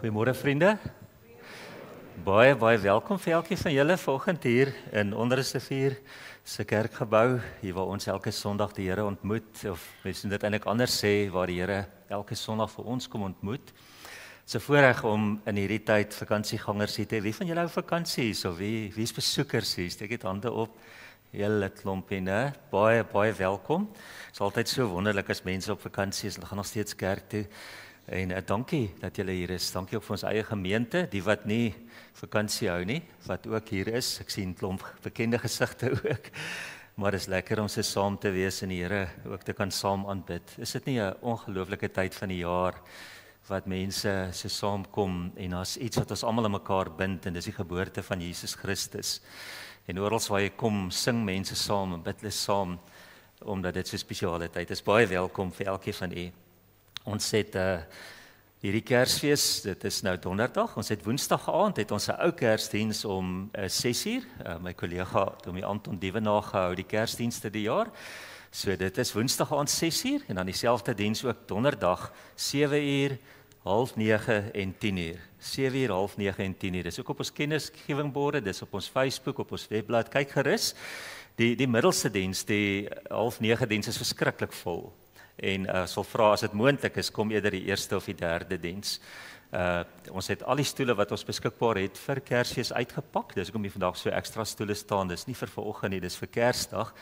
Goeiemôre vriende. Baie welkom vir elkeen van julle vanoggend hier in Onderrivier se kerkgebou, hier waar ons elke Sondag die Here ontmoet, of mens moet dit eintlik anders sê, waar die Here elke Sondag vir ons kom ontmoet. Dit is 'n voorreg om in hierdie tyd vakansiegangers hier te hê. Wie van julle hou vakansie? So wie is besoekers hier? Steek dit hande op. Hele klompie, né? Baie welkom. Dit is altyd so wonderlik as mense op vakansie is, hulle gaan nog steeds kerk toe. En dankie dat julle hier is. Dankie ook vir ons eie gemeente, die wat nie vakansie hou nie, wat ook hier is. Ek sien 'n klomp bekende gesigte ook. Maar dit is lekker om so saam te wees en die Here ook te kan saam aanbid. Is dit nie 'n ongelooflike tyd van die jaar wat mense so saamkom en daar's iets wat ons almal aan mekaar bind en dis die geboorte van Jesus Christus. En oral waar jy kom, sing mense saam en bid hulle saam omdat dit so 'n spesiale tyd is. Baie welkom vir elkeen van u. Ons het hierdie Kersfees, dit is nou Donderdag, ons het Woensdag aand het ons 'n ou Kersdiens om 6:00. My kollega Domie Anton Dievenage gehou die Kersdienste die jaar. So dit is Woensdag aand 6:00 en dan dieselfde diens ook Donderdag 7:00, 8:30 en 10:00. 7:00, 8:30 en 10:00. Dis ook op ons kennisgewingborde, dis op ons Facebook, op ons webblad. Kyk gerus. Die middelste diens, die 8:30 diens is verskriklik vol. En sal vra as dit moontlik is, kom eerder die eerste of die derde diens. Ons het al die stoele wat ons beskikbaar het vir Kersfees uitgepak. Dis hoekom hier vandag so ekstra stoele staan. Dis nie vir vanoggend nie, dis vir Kersdag.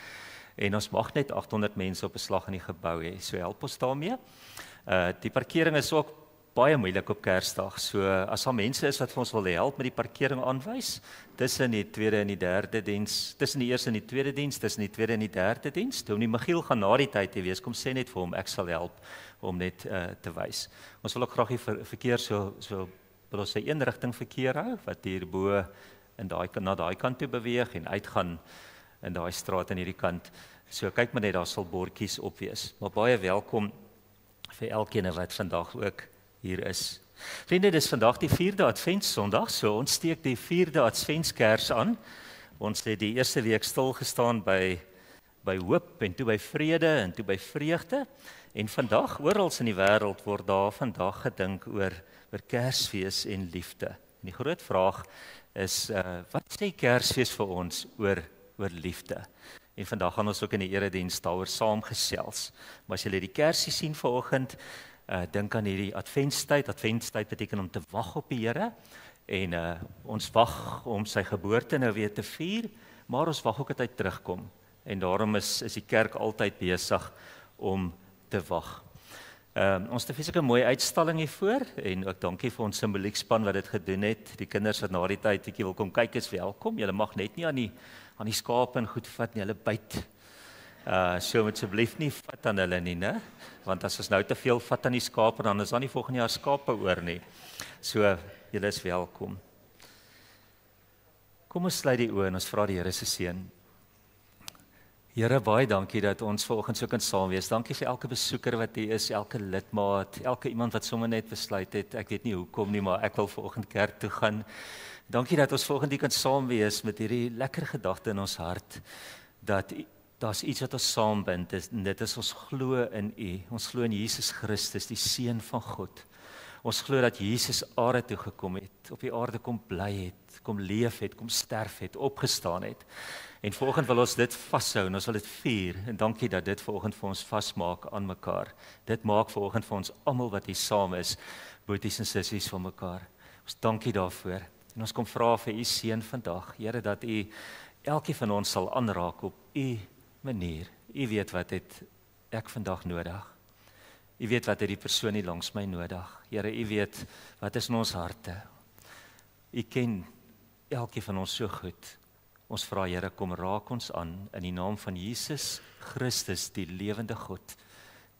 En ons mag net 800 mense op 'n slag in die gebou hê. So help ons daarmee. Die parkering is ook baie moeilik op Kersdag. So as daar mense is wat vir ons wil help met die parkering aanwys, tussen die tweede en die derde diens, tussen die eerste en die tweede diens, tussen die tweede en die derde diens. Dominee Michiel gaan na die tyd te wees, kom sê net vir hom, ek sal help om net te wys. Ons wil ook graag die verkeer so wil ons 'n eenrigting verkeer hou wat hier bo in na daai kant toe beweeg en uitgaan in daai straat aan hierdie kant. So kyk maar net, daar sal bordjies op wees. Maar baie welkom vir elkeen wat vandag ook hier is. Vriende, dis vandag die 4de Adventssondag, so ons steek die 4de Adventskers aan. Ons het die eerste week stil gestaan by hoop en toe by vrede en toe by vreugde. En vandag oral in die wêreld word daar vandag gedink oor Kersfees en liefde. En die groot vraag is wat sê Kersfees vir ons oor liefde? En vandag gaan ons ook in die erediens daaroor saamgesels. Maar as julle die kersie sien vanoggend, dink aan hierdie adventstyd. Adventstyd beteken om te wag op die Here en ons wag om sy geboorte nou weer te vier, maar ons wag ook dat hy terugkom. En daarom is die kerk altyd besig om te wag. Ons het 'n fisieke mooi uitstalling hier voor en ook dankie vir ons simboliekspan wat dit gedoen het. Die kinders wat na die tyd bietjie wil kom kyk is welkom. Julle mag net nie aan die skape en goed vat nie, hulle byt. So moet asseblief nie vat aan hulle nie, né? Want as ons nou te veel vat aan die skape, dan is daar nie volgende jaar skape oor nie. So, julle is welkom. Kom ons sluit die oë en ons vra die Here se seën. Here, baie dankie dat ons vanoggend so kan saam wees. Dankie vir elke besoeker wat hier is, elke lidmaat, elke iemand wat sommer net besluit het, ek weet nie hoekom nie, maar ek wil vanoggend kerk toe gaan. Dankie dat ons vanoggend hier kan saam wees met hierdie lekker gedagte in ons hart, dat daar's iets wat ons saambind, en dit is ons glo in U. Ons glo in Jesus Christus, die Seun van God. Ons glo dat Jesus aarde toe gekom het, op die aarde kom bly het, kom leef het, kom sterf het, opgestaan het. En vanoggend wil ons dit vashou en ons wil dit vier. En dankie dat dit vanoggend vir ons vasmaak aan mekaar. Dit maak vanoggend vir ons almal wat hier saam is, boeties en sissies van mekaar. Ons dankie daarvoor. En ons kom vra vir U seën vandag, Here, dat U elkeen van ons sal aanraak op U manier. U weet wat het ek vandag nodig. U weet wat het die persoon hier langs my nodig. Here, U weet wat is in ons harte. U ken elkeen van ons so goed. Ons vra, Here, kom raak ons aan in die naam van Jesus Christus, die lewende God,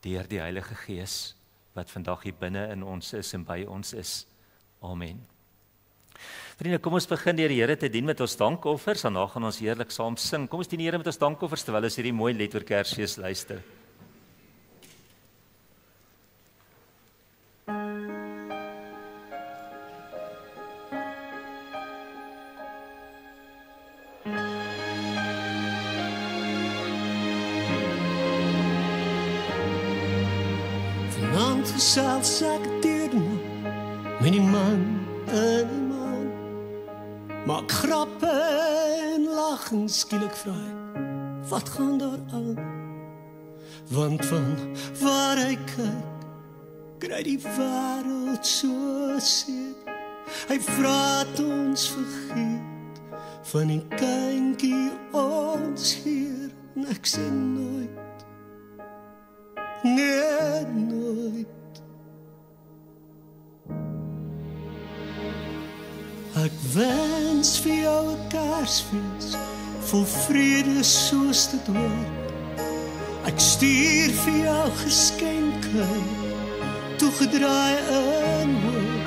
deur die Heilige Gees wat vandag hier binne in ons is en by ons is. Amen. Vriende, kom ons begin deur die Here te dien met ons dankoffers, en dan gaan ons heerlik saam sing. Kom ons dien die Here met ons dankoffers terwyl ons hierdie mooi lied oor Kersfees luister. Vanaand gesels ek deur die nag En die man in die maan maak grappe en lag en skielik vra hy, wat gaan daar aan? Want van waar hy kyk, kry die wêreld so seer. Hy vra het ons vergeet van die kindjie ons Heer. En ek sê nooit, nee nooit. Ek wens vir jou 'n Kersfees vol vrede soos dit hoort. Ek stuur vir jou geskenke, toegedraai in hoop.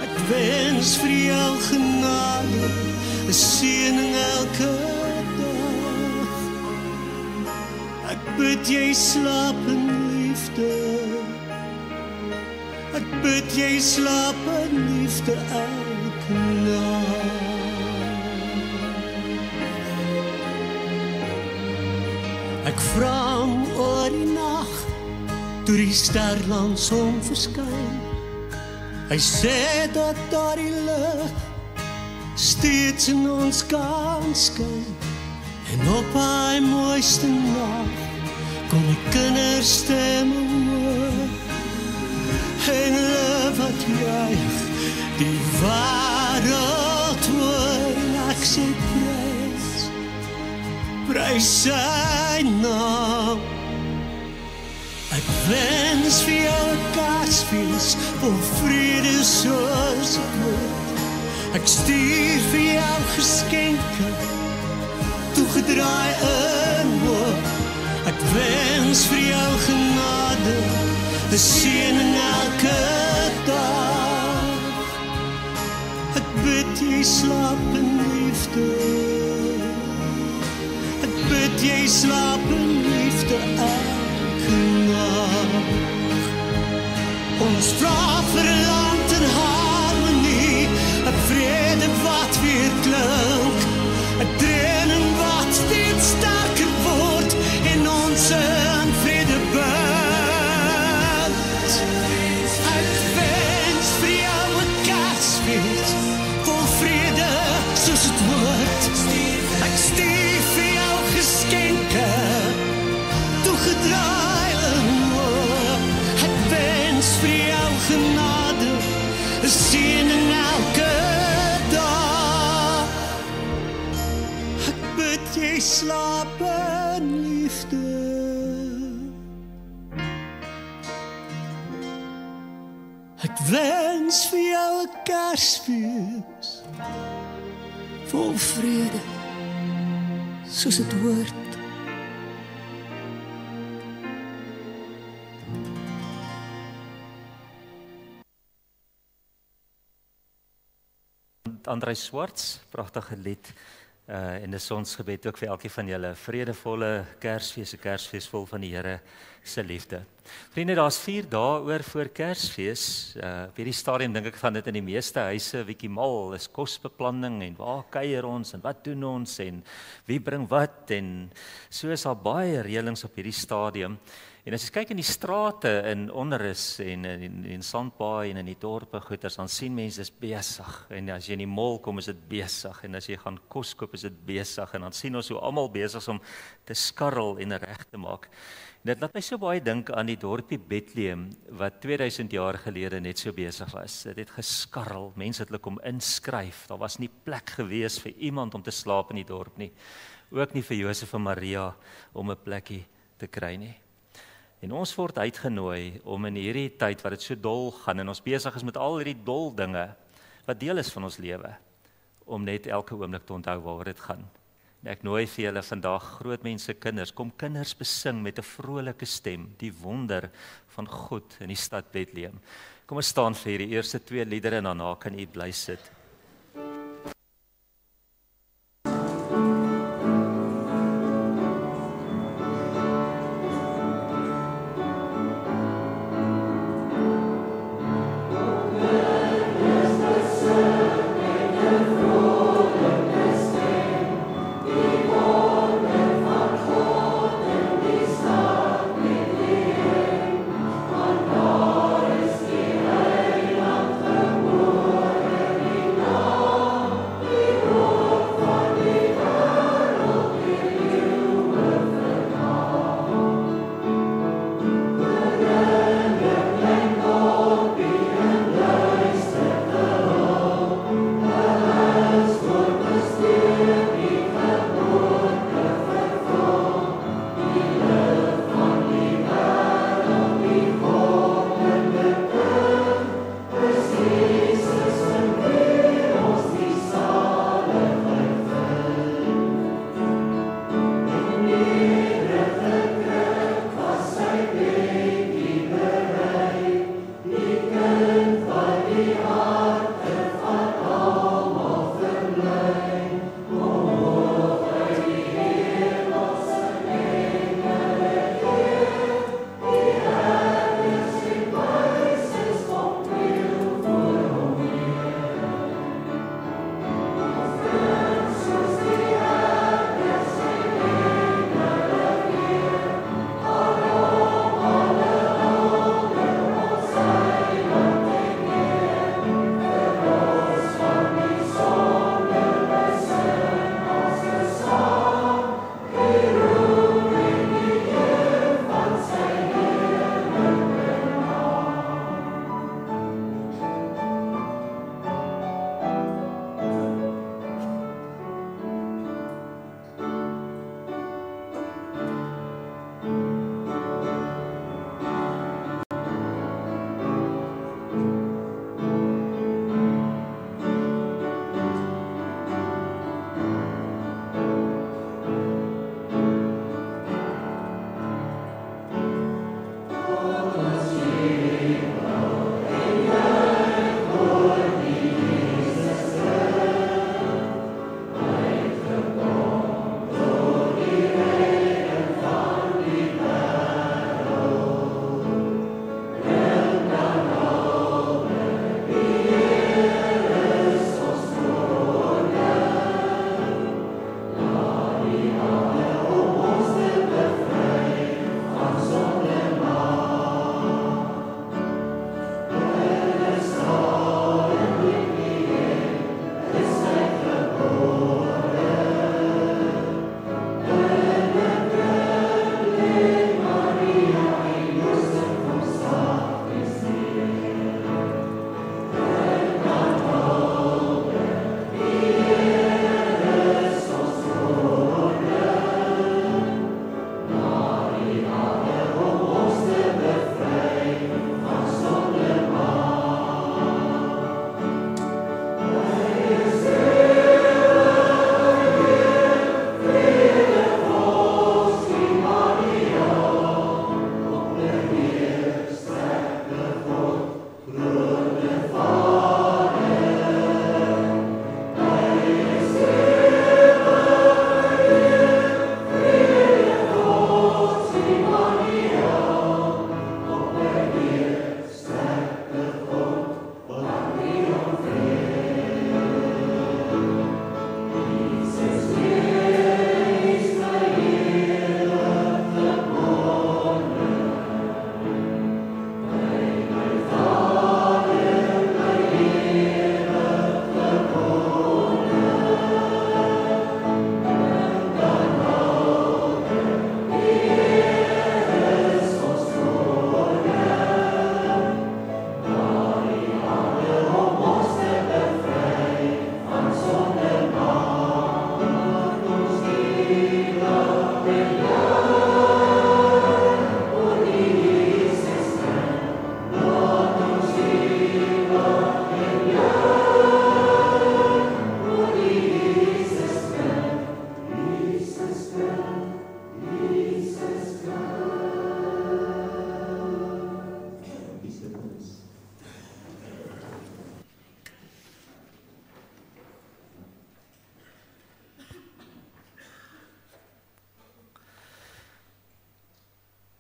Ek wens vir jou genade, 'n seëning elke dag. Ek bid jy slaap in liefde. Ek bid jy slaap in liefde elke nag. Ek vra oor die nag, toe die sterland son verskyn. Hy sê dat daar die lig steeds in ons kan skyn. En op hy mooiste nag kom die kinderstemme hoor. Engele wat juig die wêreld hoor. En ek sê prys sy naam. Ek wens vir jou 'n Kersfees vol vrede soos dit hoort. Ek stuur vir jou geskenke, toegedraai in hoop. Ek wens vir jou genade, 'n seëning elke dag. Ek bid jy slaap in liefde. Ek bid jy slaap in liefde elke nag. Ons vra vir 'n land in harmonie, 'n vrede wat weer klink, 'n training wat steeds sterker word in ons vrede bid. Ek wens vir jou 'n Kersfees vol vrede soos dit hoort. Ek stuur vir jou geskenke, toegedraai in hoop. Ek wens vir jou genade, 'n seëning elke dag. Ek bid jy slaap in liefde. Ek wens vir jou 'n Kersfees vol vrede soos dit hoort. Andrei Swarts, pragtige lied. En dis ons gebed ook vir elkeen van julle. Vredevolle Kersfees, 'n Kersfees vol van die Here se liefde. Vriende, daar's 4 dae oor voor Kersfees. Op hierdie stadium dink ek van dit in die meeste huise bietjie mal, is kosbeplanning en waar kuier ons en wat doen ons en wie bring wat en so is daar baie reëlings op hierdie stadium. En as jy kyk in die strate in Onrus en in Sandpaai en in die dorpe goeters, dan sien mense is besig. En as jy in die mall kom, is dit besig. En as jy gaan kos koop, is dit besig. En dan sien ons hoe almal besig is om te skarrel en reg te maak. En dit laat my so baie dink aan die dorpie Bethlehem, wat 2000 jaar gelede net so besig was. Dit het geskarrel, mense het hulle kom inskryf. Daar was nie plek gewees vir iemand om te slaap in die dorp nie. Ook nie vir Josef en Maria om 'n plekkie te kry nie. En ons word uitgenooi om in hierdie tyd wat dit so dol gaan en ons besig is met al hierdie dol dinge wat deel is van ons lewe, om net elke oomblik te onthou waaroor dit gaan. En ek nooi vir julle vandag, groot mense, kinders, kom kinders besing met 'n vrolike stem die wonder van God in die stad Bethlehem. Kom ons staan vir hierdie eerste 2 liedere en daarna kan u bly sit. Daar is die heiland geboren.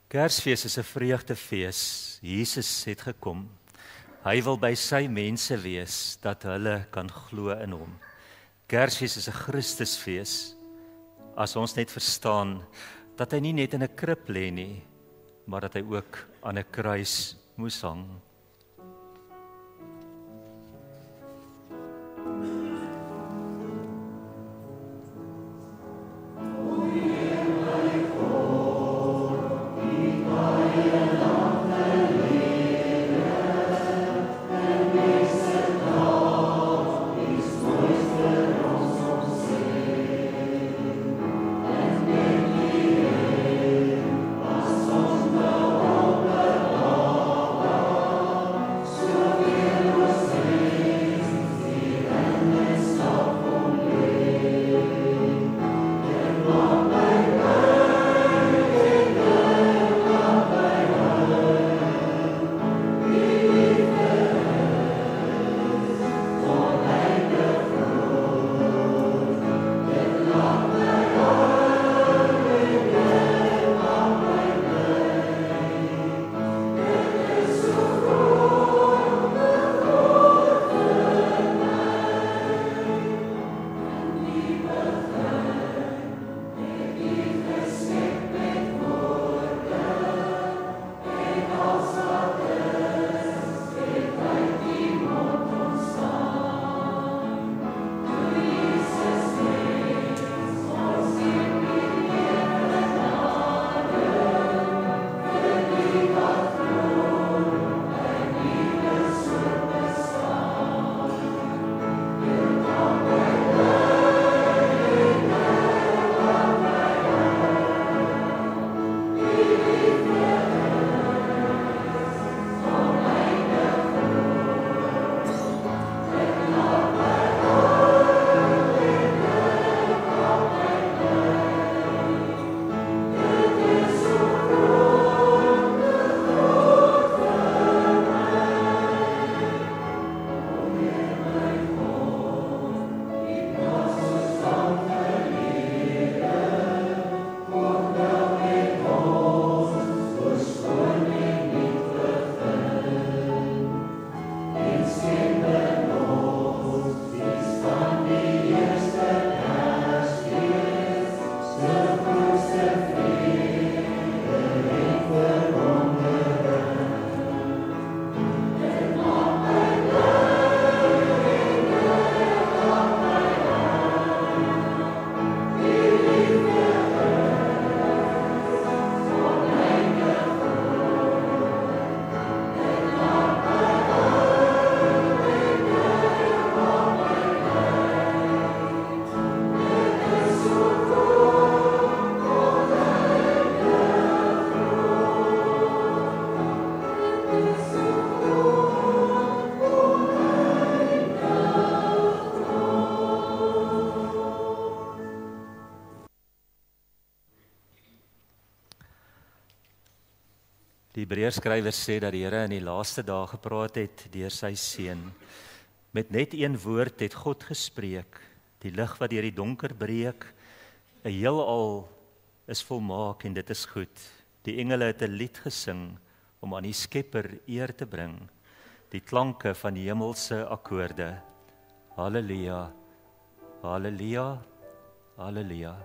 Kersfees is 'n vreugdefees. Jesus het gekom. Hy wil by sy mense wees, dat hulle kan glo in hom. Kersfees is 'n Christusfees. As ons net verstaan, dat hy nie net in 'n krib lê nie, maar dat hy ook aan 'n kruis moes hang. Die Hebreërskrywer sê dat die Here in die laaste dae gepraat het deur sy seun. Met net een woord het God gespreek, die lig wat deur die donker breek, 'n heelal is volmaak en dit is goed. Die engele het 'n lied gesing om aan die Skepper eer te bring, die klanke van die hemelse akkoorde. Halleluja, halleluja, halleluja.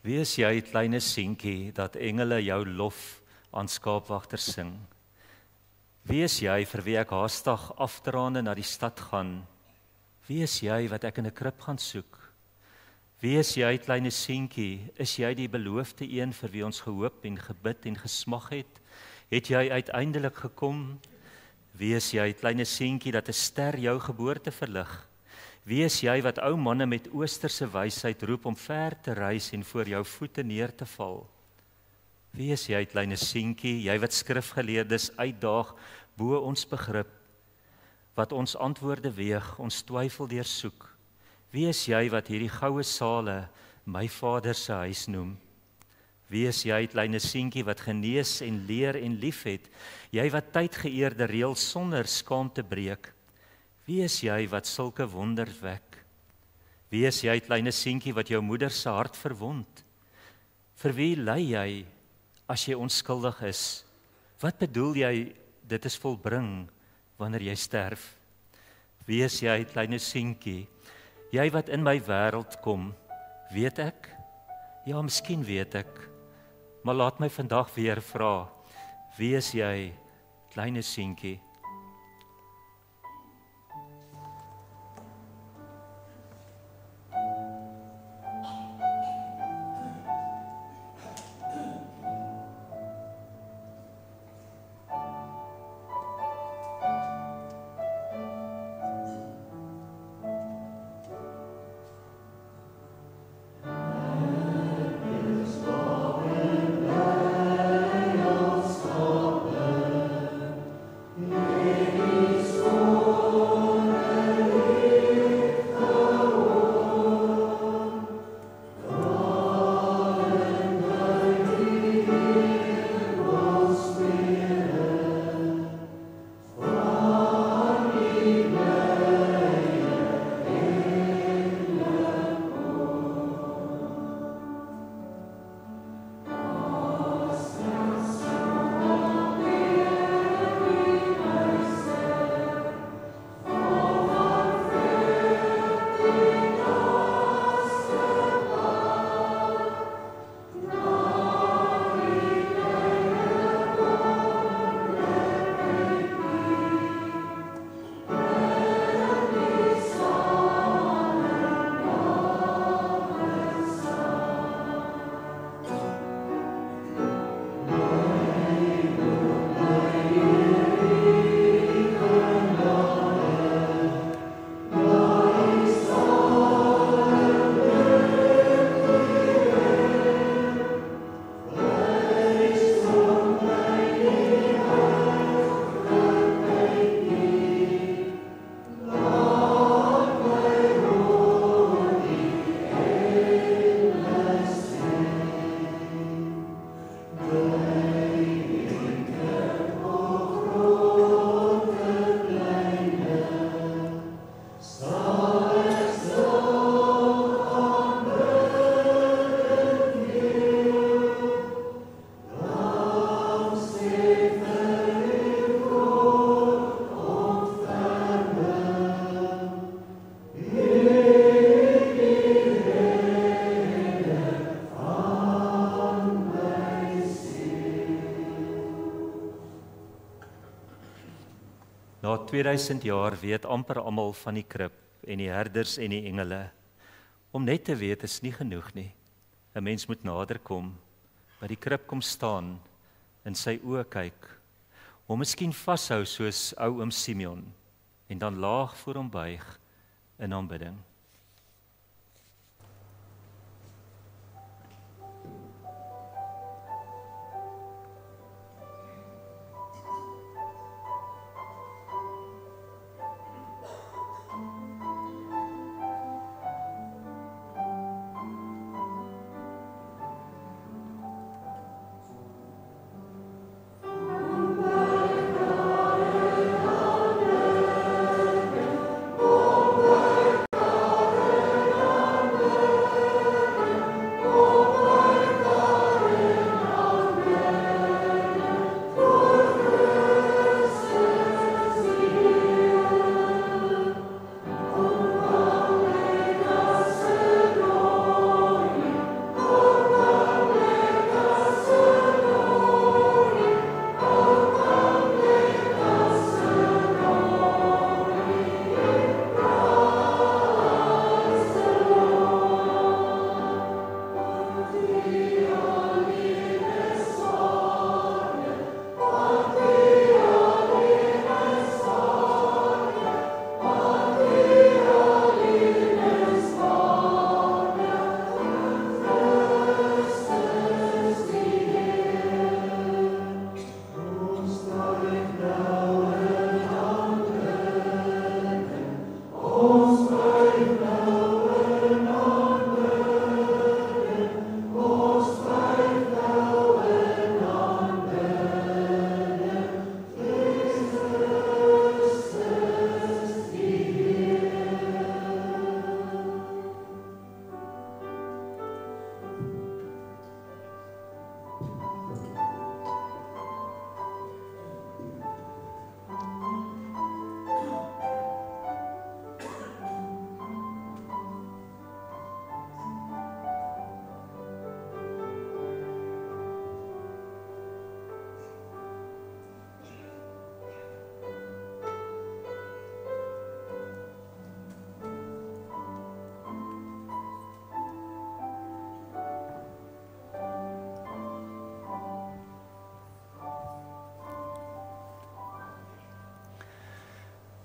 Wie is jy, kleine seentjie, dat engele jou lof aan skaapwagters sing? Wie is jy vir wie ek haastig afdraande na die stad gaan? Wie is jy wat ek in 'n krib gaan soek? Wie is jy, kleine seentjie? Is jy die beloofde een vir wie ons gehoop en gebid en gesmag het? Het jy uiteindelik gekom? Wie is jy, kleine seentjie, dat 'n ster jou geboorte verlig? Wie is jy wat ou manne met oosterse wysheid roep om ver te reis en voor jou voete neer te val? Wie is jy, kleine seentjie, jy wat skrifgeleerdes uitdaag bo ons begrip, wat ons antwoorde weeg, ons twyfel deursoek? Wie is jy wat hierdie goue sale my Vader se huis noem? Wie is jy, kleine seentjie, wat genees en leer en liefhet, jy wat tydgeëerde reëls sonder skaamte breek? Wie is jy wat sulke wonders wek? Wie is jy, kleine seentjie, wat jou moeder se hart verwond? Vir wie ly jy as jy onskuldig is? Wat bedoel jy dit is volbring wanneer jy sterf? Wie is jy, kleine seentjie, jy wat in my wêreld kom? Weet ek? Ja, miskien weet ek. Maar laat my vandag weer vra, wie is jy, kleine seentjie? Na 2000 jaar weet amper almal van die krib en die herders en die engele. Om net te weet is nie genoeg nie. 'n Mens moet nader kom, by die krib kom staan, in sy oë kyk, hom miskien vashou soos ou oom Simeon en dan laag voor hom buig in aanbidding.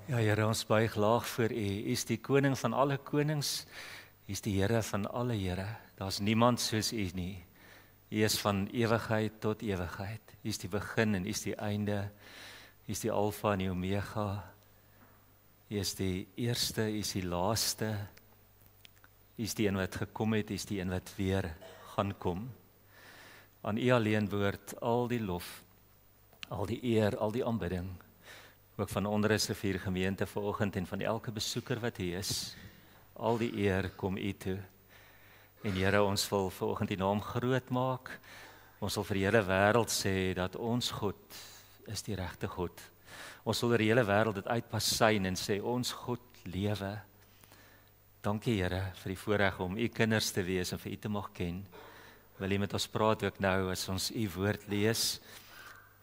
Ja, Here, ons buig laag voor U. U is die koning van alle konings. U is die Here van alle Here. Daar's niemand soos U nie. U is van ewigheid tot ewigheid. U is die begin en U is die einde. U is die Alfa en die Omega. U is die eerste, U is die laaste. U is die een wat gekom het, U is die een wat weer gaan kom. Aan U alleen behoort al die lof, al die eer, al die aanbidding. Ook van Onderrivier gemeente vanoggend en van elke besoeker wat hier is. Al die eer kom U toe. En Here, ons wil vanoggend die naam groot maak. Ons wil vir die hele wêreld sê dat ons God is die regte God. Ons wil oor die hele wêreld dit uitpasyn en sê ons God lewe. Dankie Here vir die voorreg om U kinders te wees en vir U te mag ken. Wil U met ons praat ook nou as ons U woord lees.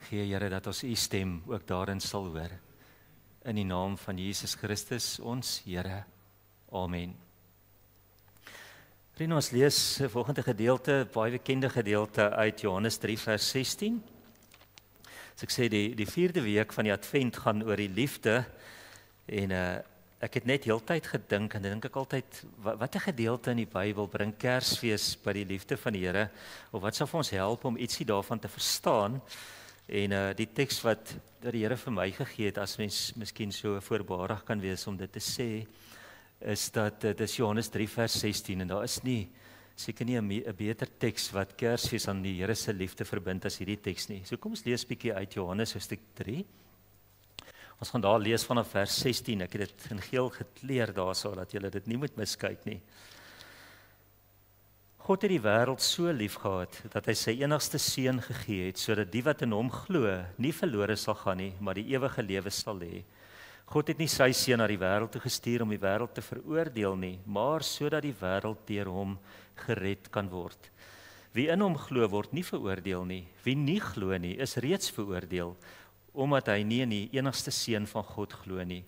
Gee Here dat ons U stem ook daarin sal hoor. In die naam van Jesus Christus, ons Here. Amen. Vriende, ons lees volgende gedeelte, baie bekende gedeelte uit Johannes 3 vers 16. So ek sê die 4de week van die Advent gaan oor die liefde en ek het net heeltyd gedink en dink ek altyd wat 'n gedeelte in die Bybel bring Kersfees by die liefde van die Here of wat sal vir ons help om ietsie daarvan te verstaan? En die teks wat die Here vir my gegee het, as mens miskien so voorbarig kan wees om dit te sê, is dat dit is Johannes 3 vers 16 en daar is nie seker nie 'n beter teks wat Kersfees aan die Here se liefde verbind as hierdie teks nie. So kom ons lees 'n bietjie uit Johannes hoofstuk 3. Ons gaan daar lees vanaf vers 16. Ek het dit in geel gekleur daarso dat julle dit nie moet miskyk nie. God het die wêreld so lief gehad dat hy sy enigste seun gegee het sodat die wat in hom glo nie verlore sal gaan nie, maar die ewige lewe sal hê. God het nie sy seun na die wêreld toe gestuur om die wêreld te veroordeel nie, maar sodat die wêreld deur hom gered kan word. Wie in hom glo word nie veroordeel nie. Wie nie glo nie, is reeds veroordeel omdat hy nie in die enigste seun van God glo nie.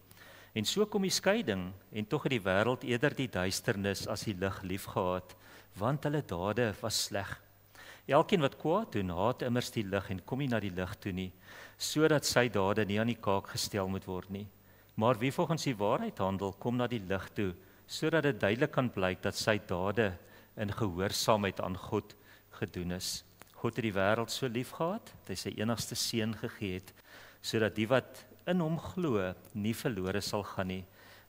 En so kom die skeiding en tog het die wêreld eerder die duisternis as die lig liefgehad, want hulle dade was sleg. Elkeen wat kwaad doen, haat immers die lig en kom nie na die lig toe nie, sodat sy dade nie aan die kaak gestel moet word nie. Maar wie volgens die waarheid handel, kom na die lig toe, sodat dit duidelik kan blyk dat sy dade in gehoorsaamheid aan God gedoen is. God het die wêreld so lief gehad, dat hy sy enigste seun gegee het, sodat die wat in hom glo nie verlore sal gaan nie,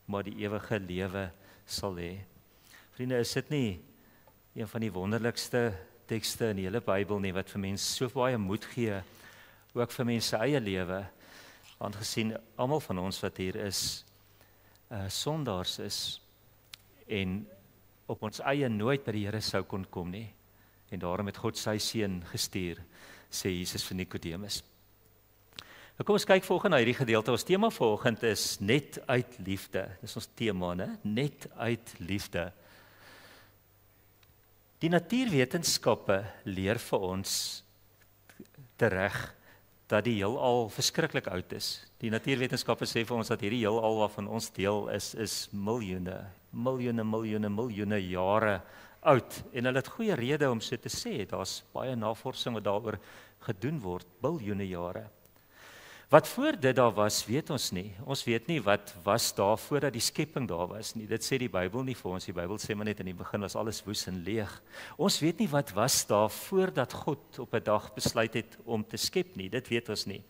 maar die ewige lewe sal hê. Vriende, is dit nie een van die wonderlikste tekste in die hele Bybel nie, wat vir mense so baie moed gee, ook vir mense eie lewe, aangesien almal van ons wat hier is, sondaars is, en op ons eie nooit by die Here sou kon kom nie, en daarom het God sy seun gestuur, sê Jesus vir Nikodemus. Nou kom ons kyk volgende na hierdie gedeelte. Ons tema vanoggend is net uit liefde. Dis ons tema, né? Net uit liefde. Die natuurwetenskappe leer vir ons tereg dat die heelal verskriklik oud is. Die natuurwetenskappe sê vir ons dat hierdie heelal waarvan ons deel is miljoene jare oud. En hulle het goeie rede om so te sê. Daar's baie navorsing wat daaroor gedoen word, biljoene jare. Wat voor dit daar was, weet ons nie. Ons weet nie wat was daar voordat die skepping daar was nie. Dit sê die Bybel nie vir ons. Die Bybel sê maar net in die begin was alles woes en leeg. Ons weet nie wat was daar voordat God op 'n dag besluit het om te skep nie. Dit weet ons nie.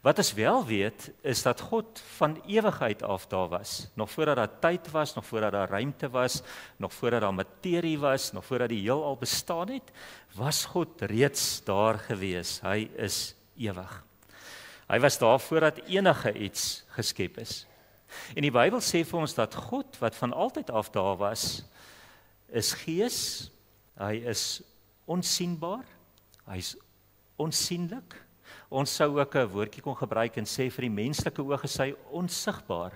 Wat ons wel weet, is dat God van ewigheid af daar was. Nog voordat daar tyd was, nog voordat daar ruimte was, nog voordat daar materie was, nog voordat die heelal bestaan het, was God reeds daar gewees. Hy is ewig. Hy was daar voordat enige iets geskep is. En die Bybel sê vir ons dat God, wat van altyd af daar was, is gees, hy is onsienbaar, hy is onsienlik. Ons sou ook 'n woordjie kon gebruik en sê vir die menslike oog is hy onsigbaar.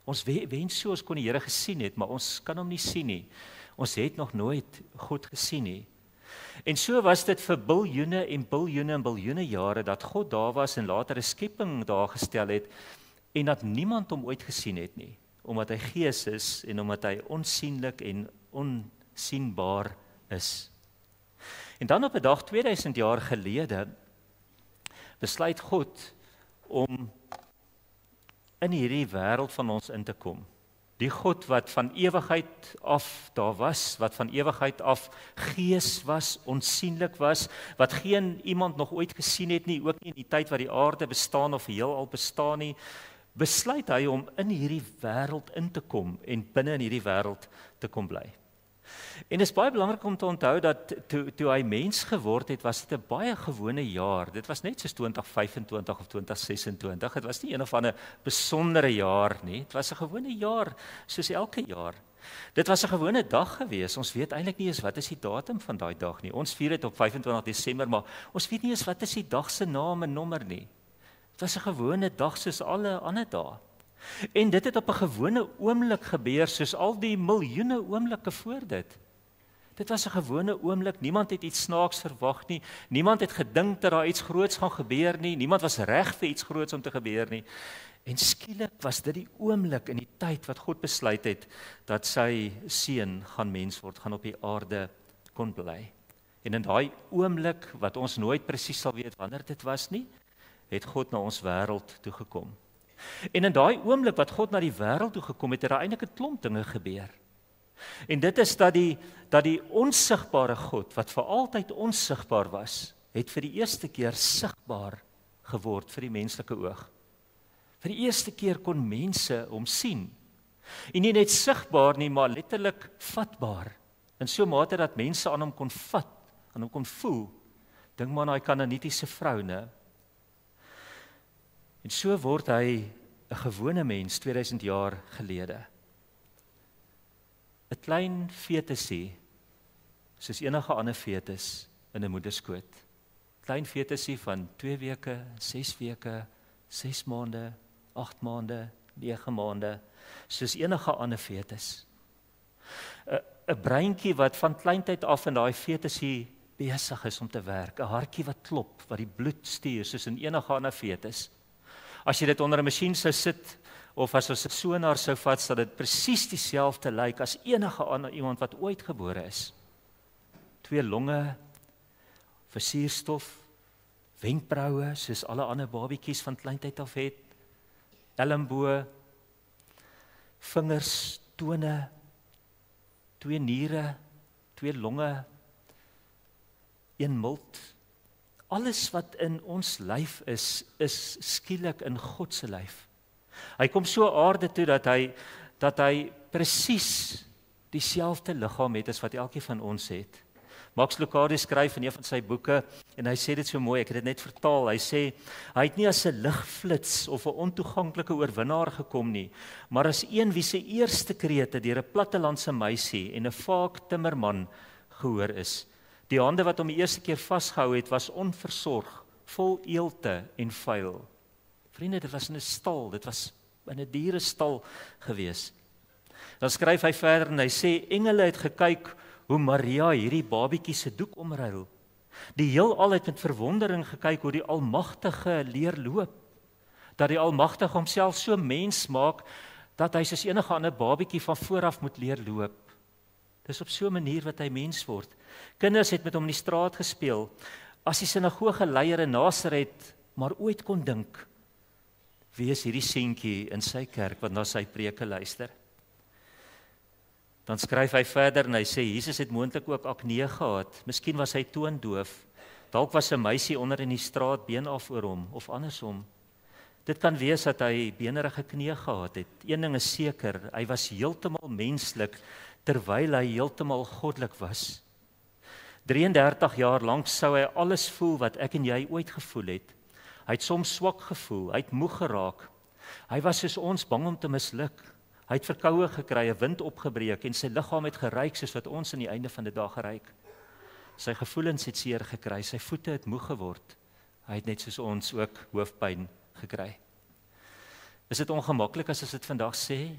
Ons wens so ons kon die Here gesien het, maar ons kan hom nie sien nie. Ons het nog nooit God gesien nie. En so was dit vir biljoene en biljoene en biljoene jare dat God daar was en later 'n skepping daar gestel het en dat niemand hom ooit gesien het nie, omdat hy gees is en omdat hy onsienlik en onsienbaar is. En dan op 'n dag 2000 jaar gelede besluit God om in hierdie wêreld van ons in te kom. Die God wat van ewigheid af daar was, wat van ewigheid af gees was, onsienlik was, wat geen iemand nog ooit gesien het nie, ook nie in die tyd wat die aarde bestaan of die heelal bestaan nie, besluit hy om in hierdie wêreld in te kom en binne in hierdie wêreld te kom bly. En dit is baie belangrik om te onthou dat toe hy mens geword het, was dit 'n baie gewone jaar. Dit was net soos 2025 of 2026. Dit was nie een of ander besondere jaar nie. Dit was 'n gewone jaar soos elke jaar. Dit was 'n gewone dag gewees. Ons weet eintlik nie eens wat is die datum van daai dag nie. Ons vier dit op 25 Desember, maar ons weet nie eens wat is die dag se naam en nommer nie. Dit was 'n gewone dag soos alle ander dae. En dit het op 'n gewone oomblik gebeur soos al die miljoene oomblikke voor dit. Dit was 'n gewone oomblik, niemand het iets snaaks verwag nie, niemand het gedink dat daar iets groots gaan gebeur nie, niemand was reg vir iets groots om te gebeur nie. En skielik was dit die oomblik in die tyd wat God besluit het dat sy seun gaan mens word, gaan op die aarde kon bly. En in daai oomblik wat ons nooit presies sal weet wanneer dit was nie, het God na ons wêreld toe gekom. En in daai oomblik wat God na die wêreld toe gekom het, het daar eintlik 'n klomp dinge gebeur. En dit is dat die onsigbare God, wat vir altyd onsigbaar was, het vir die eerste keer sigbaar geword vir die menslike oog. Vir die eerste keer kon mense hom sien. En nie net sigbaar nie, maar letterlik vatbaar. In so 'n mate dat mense aan hom kon vat, aan hom kon voel. Dink maar aan daai Kanaanitiese vrou, né? En so word hy 'n gewone mens 2000 jaar gelede. 'n Klein fetusie, soos enige ander fetus in 'n moederskoot. Klein fetusie van 2 weke, 6 weke, 6 maande, 8 maande, 9 maande, soos enige ander fetus. 'n breintjie wat van kleintyd af in daai fetusie besig is om te werk, 'n hartjie wat klop, wat die bloed stuur soos in enige ander fetus. As jy dit onder 'n masjien sou sit, of as ons 'n sonar sou vat, sal dit presies dieselfde lyk as enige ander iemand wat ooit gebore is. 2 longe, vir suurstof, wenkbroue, soos alle ander babietjies van kleintyd af het, elmboë, vingers, tone, 2 niere, 2 longe, 1 milt. Alles wat in ons lyf is skielik in God se lyf. Hy kom so aarde toe dat hy presies dieselfde liggaam het as wat elkeen van ons het. Max Lucado skryf in een van sy boeke en hy sê dit so mooi, ek het dit net vertaal. Hy sê hy het nie as 'n ligflits of 'n ontoeganklike oorwinnaar gekom nie, maar as een wie se eerste krete deur 'n plattelandse meisie en 'n vaak timmerman gehoor is. Die hande wat hom die eerste keer vasgehou het, was onversorg, vol eelte en vuil. Vriende, dit was in 'n stal, dit was in 'n dierestal gewees. Dan skryf hy verder en hy sê, engele het gekyk hoe Maria hierdie babietjie se doek omruil. Die heelal het met verwondering gekyk hoe die Almagtige leer loop. Dat die Almagtige homself so mens maak, dat hy soos enige ander babietjie van vooraf moet leer loop. Dis op so 'n manier wat hy mens word. Kinders het met hom in die straat gespeel. As die sinagogeleier in Nasaret maar ooit kon dink, wie is hierdie seentjie in sy kerk wat na sy preke luister? Dan skryf hy verder en hy sê, Jesus het moontlik ook akne gehad. Miskien was hy toondoof. Dalk was 'n meisie onder in die straat been af oor hom, of andersom. Dit kan wees dat hy benerige knie gehad het. Een ding is seker, hy was heeltemal menslik, terwyl hy heeltemal goddelik was. 33 jaar lank sou hy alles voel wat ek en jy ooit gevoel het. Hy het soms swak gevoel, hy het moeg geraak. Hy was soos ons bang om te misluk. Hy het verkoue gekry, 'n wind opgebreek en sy liggaam het geryk soos wat ons aan die einde van die dag geryk. Sy gevoelens het seer gekry, sy voete het moeg geword. Hy het net soos ons ook hoofpyn gekry. Is dit ongemaklik as ons dit vandag sê?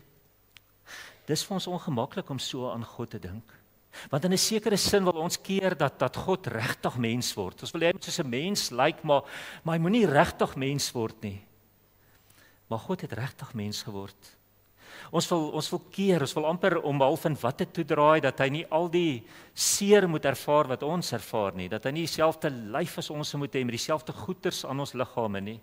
Dis vir ons ongemaklik om so aan God te dink. Want in 'n sekere sin wil ons keer dat God regtig mens word. Ons wil hê hy moet soos 'n mens lyk, maar hy moenie regtig mens word nie. Maar God het regtig mens geword. Ons wil keer, ons wil amper om half in watte toe draai, dat hy nie al die seer moet ervaar wat ons ervaar nie, dat hy nie dieselfde lyf as ons moet hê, met dieselfde goeters aan ons liggame nie.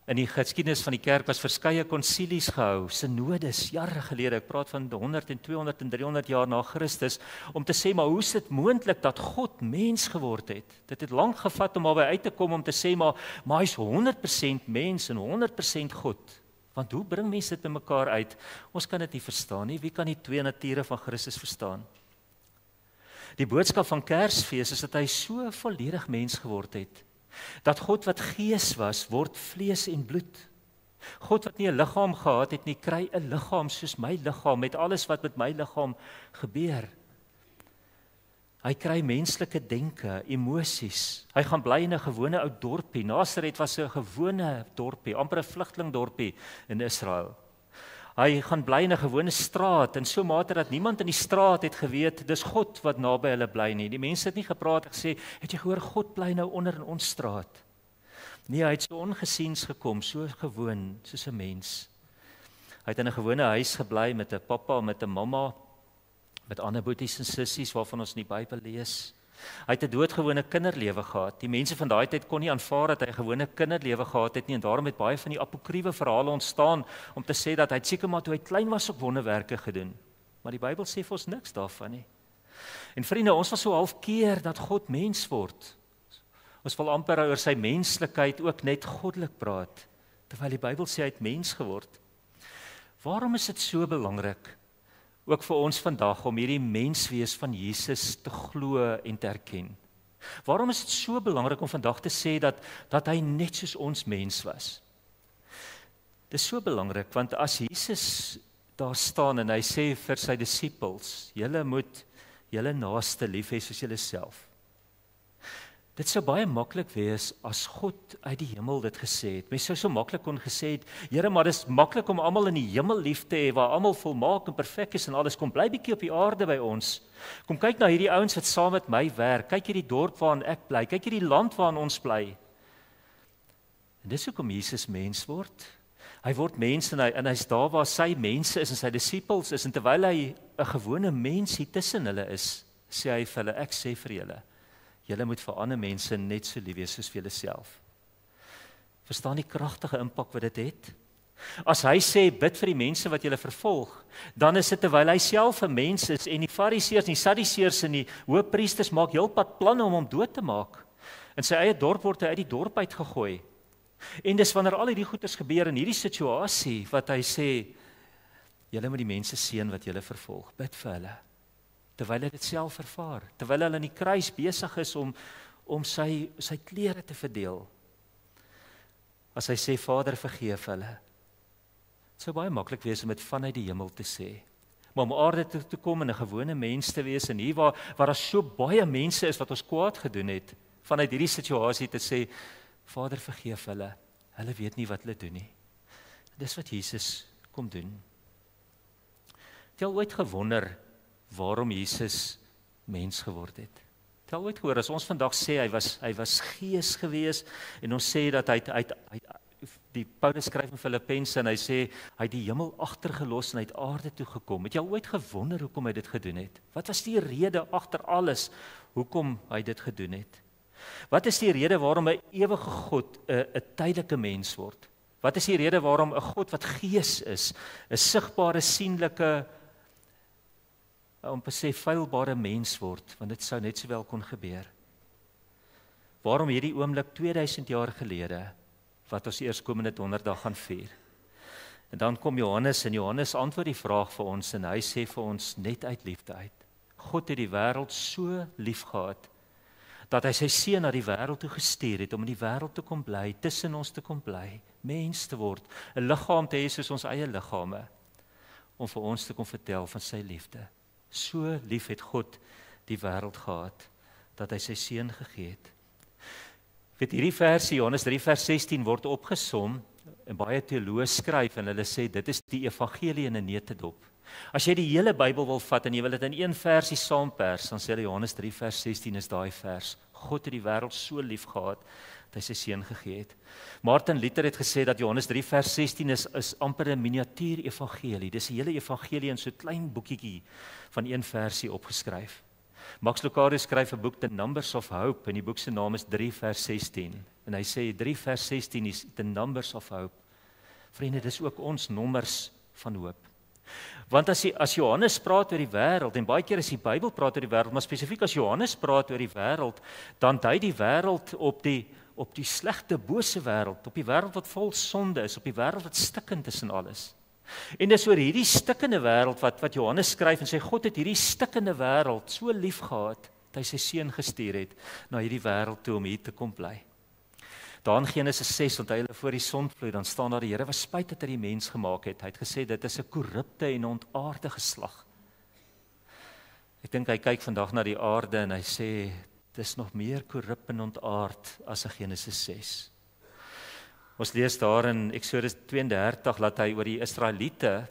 In die geskiedenis van die kerk was verskeie konsilies gehou, synodes, jare gelede, ek praat van 100 en 200 en 300 jaar na Christus, om te sê, maar hoe is dit moontlik dat God mens geword het? Dit het lank gevat om daarby uit te kom om te sê, maar hy is 100% mens en 100% God. Want hoe bring mense dit by mekaar uit? Ons kan dit nie verstaan nie. Wie kan die twee nature van Christus verstaan? Die boodskap van Kersfees is dat hy so volledig mens geword het, dat God wat gees was, word vlees en bloed. God wat nie 'n liggaam gehad het nie, kry 'n liggaam soos my liggaam, met alles wat met my liggaam gebeur. Hy kry menslike denke, emosies. Hy gaan bly in 'n gewone ou dorpie. Nasaret was 'n gewone dorpie, amper 'n vlugtelingdorpie in Israel. Hy gaan bly in 'n gewone straat, in so 'n mate dat niemand in die straat het geweet, dis God wat naby hulle bly nie. Die mense het nie gepraat en gesê, het jy gehoor, God bly nou onder in ons straat. Nee, hy het so ongesiens gekom, so gewoon, soos 'n mens. Hy het in 'n gewone huis gebly met 'n pappa, met 'n mamma, met ander boeties en sissies waarvan ons in die Bybel lees. Hy het 'n doodgewone kinderlewe gehad. Die mense van daai tyd kon nie aanvaar dat hy 'n gewone kinderlewe gehad het nie, en daarom het baie van die apokriewe verhale ontstaan om te sê dat hy seker maar toe hy klein was ook wonderwerke gedoen. Maar die Bybel sê vir ons niks daarvan nie. En vriende, ons was so half keer dat God mens word. Ons wil amper oor sy menslikheid ook net goddelik praat, terwyl die Bybel sê hy het mens geword. Waarom is dit so belangrik? Ook vir ons vandag om hierdie menswees van Jesus te glo en te erken. Waarom is dit so belangrik om vandag te sê dat hy net soos ons mens was? Dit is so belangrik, want as Jesus daar staan en hy sê vir sy disippels, julle moet julle naaste lief hê soos julleself. Dit sou baie maklik wees as God uit die hemel dit gesê het. Mens sou so maklik kon gesê het, Here, maar dis maklik om almal in die hemel lief te hê, waar almal volmaak en perfek is en alles. Kom bly bietjie op die aarde by ons. Kom kyk na hierdie ouens wat saam met my werk. Kyk hierdie dorp waarin ek bly. Kyk hierdie land waarin ons bly. En dis hoekom Jesus mens word. Hy word mens en hy's daar waar sy mense is en sy disippels is, en terwyl hy 'n gewone mens hier tussen hulle is, sê hy vir hulle, ek sê vir julle, julle moet vir ander mense net so lief wees soos vir julleself. Verstaan die kragtige impak wat dit het? As hy sê, bid vir die mense wat julle vervolg, dan is dit terwyl hy self 'n mens is, en die fariseërs en die sadduseërs en die hoëpriesters maak heelpad planne om hom dood te maak. In sy eie dorp word hy uit die dorp uitgegooi. En dis wanneer al hierdie goeters gebeur in hierdie situasie, wat hy sê, julle moet die mense seën wat julle vervolg, bid vir hulle. Terwyl hy dit self ervaar, terwyl hy in die kruis besig is om sy klere te verdeel. As hy sê, Vader, vergeef hulle. Dit sou baie maklik wees om dit vanuit die hemel te sê. Maar om aarde toe te kom en 'n gewone mens te wees, en hier waar daar so baie mense is wat ons kwaad gedoen het, vanuit hierdie situasie te sê, Vader, vergeef hulle. Hulle weet nie wat hulle doen nie. Dis wat Jesus kom doen. Het jy al ooit gewonder waarom Jesus mens geword het? Het jy al ooit gehoor, as ons vandag sê hy was gees gewees, en ons sê dat hy die Paulus skryf in Filippense en hy sê hy het die hemel agtergelos en hy het aarde toe gekom. Het jy al ooit gewonder hoekom hy dit gedoen het? Wat was die rede agter alles hoekom hy dit gedoen het? Wat is die rede waarom 'n ewige God 'n tydelike mens word? Wat is die rede waarom 'n God wat gees is, 'n sigbare, sienlike, om te sê feilbare mens word, want dit sou net sowel kon gebeur? Waarom hierdie oomblik 2000 jaar gelede, wat ons eerskomende donderdag gaan vier? En dan kom Johannes, en Johannes antwoord die vraag vir ons, en hy sê vir ons net uit liefde uit. God het die wêreld so lief gehad, dat hy sy seun na die wêreld toe gestuur het, om in die wêreld te kom bly, tussen ons te kom bly, mens te word, 'n liggaam te hê soos ons eie liggame, om vir ons te kom vertel van sy liefde. So lief het God die wêreld gehad, dat hy sy seun gegee het. Weet, hierdie versie, Johannes 3 vers 16, word opgesom, en baie teoloë skryf, en hulle sê, dit is die evangelie in 'n neutedop. As jy die hele Bybel wil vat en jy wil dit in een versie saampers, dan sê hulle Johannes 3 vers 16 is daai vers. God het die wêreld so lief gehad dat hy sy seun gegee het. Martin Luther het gesê dat Johannes 3 vers 16 is amper 'n miniatuur evangelie. Dis 'n hele evangelie in so 'n klein boekietjie van een versie opgeskryf. Max Lucado skryf 'n boek, The Numbers of Hope, en die boek se naam is 3 vers 16. En hy sê 3 vers 16 is the numbers of hope. Vriende, dis ook ons nommers van hoop. Want as Johannes praat oor die wêreld, en baie keer as die Bybel praat oor die wêreld, maar spesifiek as Johannes praat oor die wêreld, dan dui die wêreld op die slegte, bose wêreld, op die wêreld wat vol sonde is, op die wêreld wat stikkend is en alles. En dis oor hierdie stikkende wêreld wat Johannes skryf en sê God het hierdie stikkende wêreld so lief gehad dat hy sy seun gestuur het na hierdie wêreld toe om hier te kom bly. Daar in Genesis 6, onthou hulle voor die sondvloed, dan staan daar die Here was spyt dat hy die mens gemaak het. Hy het gesê dit is 'n korrupte en ontaarde geslag. Ek dink hy kyk vandag na die aarde en hy sê dis nog meer korrup en ontaard as in Genesis 6. Ons lees daar in Exodus 32 dat hy oor die Israeliete,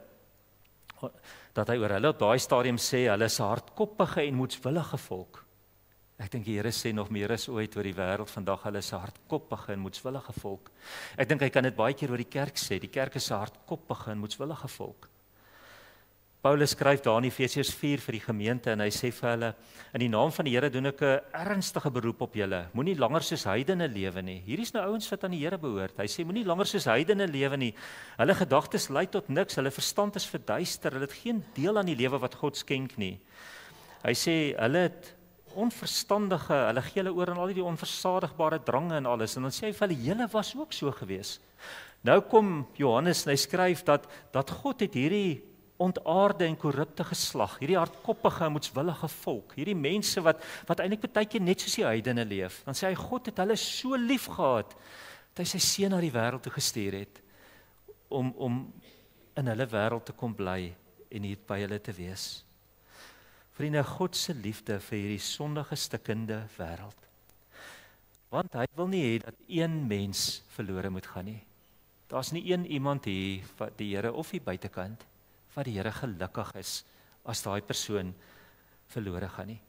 dat hy oor hulle op daai stadium sê hulle is 'n hardkoppige en moedswillige volk. Ek dink die Here sê nog meer as ooit oor die wêreld vandag, hulle is 'n hardkoppige en moedswillige volk. Ek dink hy kan dit baie keer oor die kerk sê, die kerk is 'n hardkoppige en moedswillige volk. Paulus skryf daar in Efesiërs 4 vir die gemeente en hy sê vir hulle, in die naam van die Here doen ek 'n ernstige beroep op julle, moenie langer soos heidene lewe nie. Hier is nou ouens wat aan die Here behoort. Hy sê moenie langer soos heidene lewe nie. Hulle gedagtes lei tot niks, hulle verstand is verduister, hulle het geen deel aan die lewe wat God skenk nie. Hy sê hulle het onverstandige, hulle gee hulle oor aan al die onversadigbare drange en alles, en dan sê hy vir hulle, julle was ook so gewees. Nou kom Johannes en hy skryf dat God het hierdie ontaarde en korrupte geslag, hierdie hardkoppige en moedswillige volk, hierdie mense wat eintlik baie keer net soos die heidene leef, dan sê hy, God het hulle so lief gehad, dat hy sy seun na die wêreld toe gestuur het, om in hulle wêreld te kom bly, en hier by hulle te wees. Vriende, God se liefde vir hierdie sondige, stikkende wêreld. Want hy wil nie hê dat een mens verlore moet gaan nie. Daar's nie een iemand hier, wat die Here of die buitekant, wat die Here gelukkig is, as daai persoon verlore gaan nie.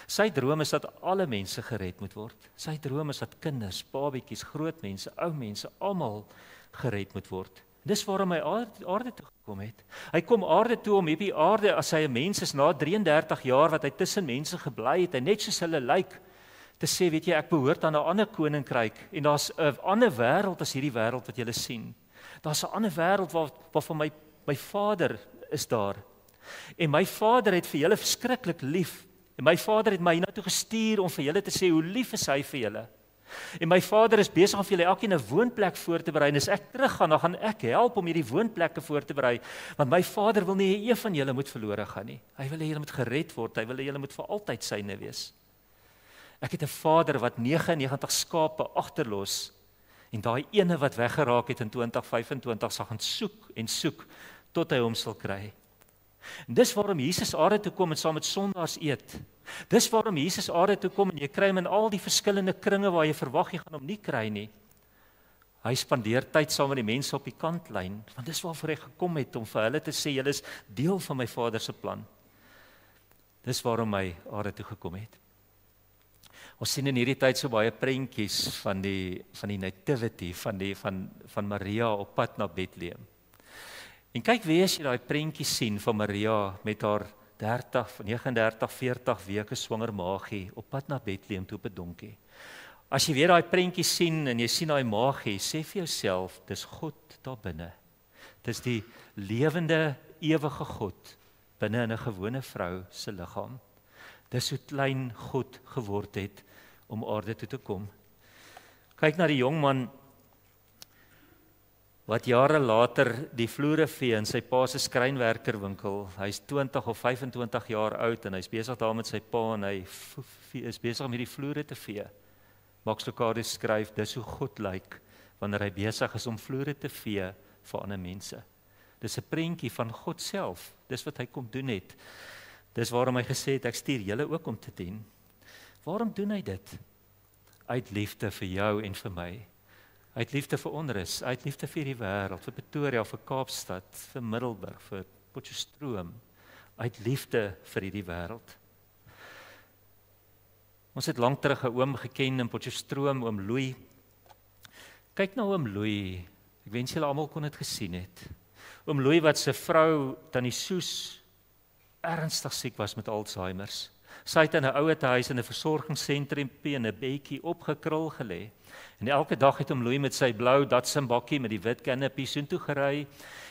Sy droom is dat alle mense gered moet word. Sy droom is dat kinders, babietjies, groot mense, ou mense, almal gered moet word. Dis waarom hy aarde toe gekom het. Hy kom aarde toe om hierdie aarde, as hy 'n mens is na 33 jaar wat hy tussen mense gebly het, en net soos hulle lyk, te sê, weet jy, ek behoort aan 'n ander koninkryk, en daar's 'n ander wêreld as hierdie wêreld wat julle sien. Daar's 'n ander wêreld waarvan my Vader is daar. En my Vader het vir julle verskriklik lief. En my Vader het my hiernatoe gestuur om vir julle te sê hoe lief is hy vir julle. En my Vader is besig om vir julle elkeen 'n woonplek voor te berei. En as ek teruggaan, dan gaan ek help om hierdie woonplekke voor te berei, want my Vader wil nie hê een van julle moet verlore gaan nie. Hy wil hê julle moet gered word. Hy wil hê julle moet vir altyd syne wees. Ek het 'n Vader wat 99 skape agterlos, en daai ene wat weggeraak het in 2025 sal gaan soek en soek tot hy hom sal kry. En dis waarom Jesus aarde toe kom en saam met sondaars eet. Dis waarom Jesus aarde toe kom en jy kry hom in al die verskillende kringe waar jy verwag jy gaan hom nie kry nie. Hy spandeer tyd saam met die mense op die kantlyn, want dis waarvoor hy gekom het, om vir hulle te sê, julle is deel van my Vader se plan. Dis waarom hy aarde toe gekom het. Ons sien in hierdie tyd so baie prentjies van die nativity, van Maria op pad na Bethlehem. En kyk weer as jy daai prentjie sien van Maria met haar 39, 40 weke swanger maagie op pad na Bethlehem toe op 'n donkie. As jy weer daai prentjie sien en jy sien daai maagie, sê vir jouself, dis God daar binne. Dis die lewende, ewige God binne in 'n gewone vrou se liggaam. Dis hoe klein God geword het om aarde toe te kom. Kyk na die jong man wat jare later die vloere vee in sy pa se skrynwerkerwinkel. Hy's 20 of 25 jaar oud en hy's besig daar met sy pa en hy is besig om hierdie vloere te vee. Max Lucado skryf, dis hoe God lyk wanneer hy besig is om vloere te vee vir ander mense. Dis 'n prentjie van God self. Dis wat hy kom doen het. Dis waarom hy gesê het, ek stuur julle ook om te dien. Waarom doen hy dit? Uit liefde vir jou en vir my. Uit liefde vir onrus, uit liefde vir die wêreld, vir Pretoria, vir Kaapstad, vir Middelburg, vir Potchefstroom, uit liefde vir hierdie wêreld. Ons het lank terug 'n oom geken in Potchefstroom, oom Louis. Kyk na oom Louis, ek wens julle almal kon dit gesien het. Oom Louis wat sy vrou, Tannie Soes, ernstig siek was met Alzheimer's. Sy het in 'n ouete huis in 'n versorgingssentrum in 'n bedjie opgekrul gelê. En elke dag het hom Louis met sy blou Datsun bakkie met die wit canopy soontoe gery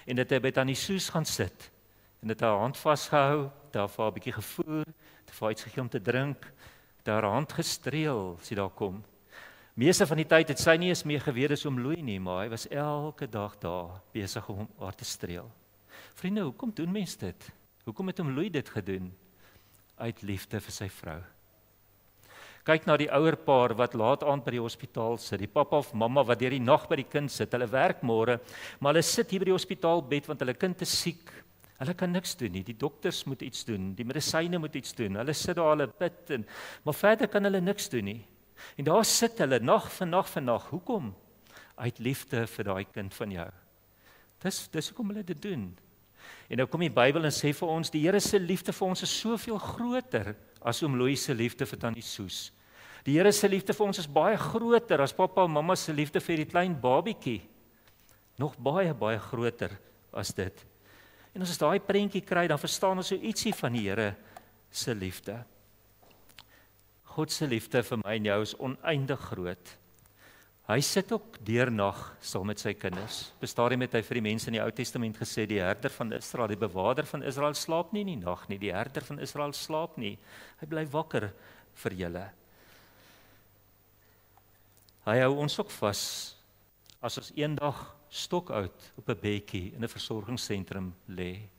en dit hy by Tannie Soos gaan sit. En dit haar hand vasgehou, daar vir haar 'n bietjie gevoer, het vir haar iets gegee om te drink, het haar hand gestreel as hy daar kom. Meeste van die tyd het sy nie eens meer geweet as oom Louis nie, maar hy was elke dag daar besig om haar te streel. Vriende, hoekom doen mense dit? Hoekom het oom Louis dit gedoen? Uit liefde vir sy vrou. Kyk na die ouer paar wat laat aand by die hospitaal sit, die pappa of mamma wat deur die nag by die kind sit, hulle werk môre, maar hulle sit hier by die hospitaalbed want hulle kind is siek. Hulle kan niks doen nie, die dokters moet iets doen, die medisyne moet iets doen, hulle sit daar, hulle bid, maar verder kan hulle niks doen nie. En daar sit hulle, nag vir nag, hoekom? Uit liefde vir daai kind van jou. Dis hoekom hulle dit doen. En nou kom die Bybel en sê vir ons, die Here se liefde vir ons is soveel groter as oom Louis se liefde vir Tannie Soos. Die Here se liefde vir ons is baie groter as pappa en mamma se liefde vir die klein babietjie. Nog baie, baie groter as dit. En as ons daai prentjie kry, dan verstaan ons so ietsie van die Here se liefde. God se liefde vir my en jou is oneindig groot. Hy sit ook deernag saam met sy kinders. Bestaar het hy vir die mense in die Ou Testament gesê, die herder van Israel, die bewaarder van Israel slaap nie in die nag nie, die herder van Israel slaap nie. Hy bly wakker vir julle. Hy hou ons ook vas as ons eendag stokoud op 'n bedjie in 'n versorgingsentrum lê.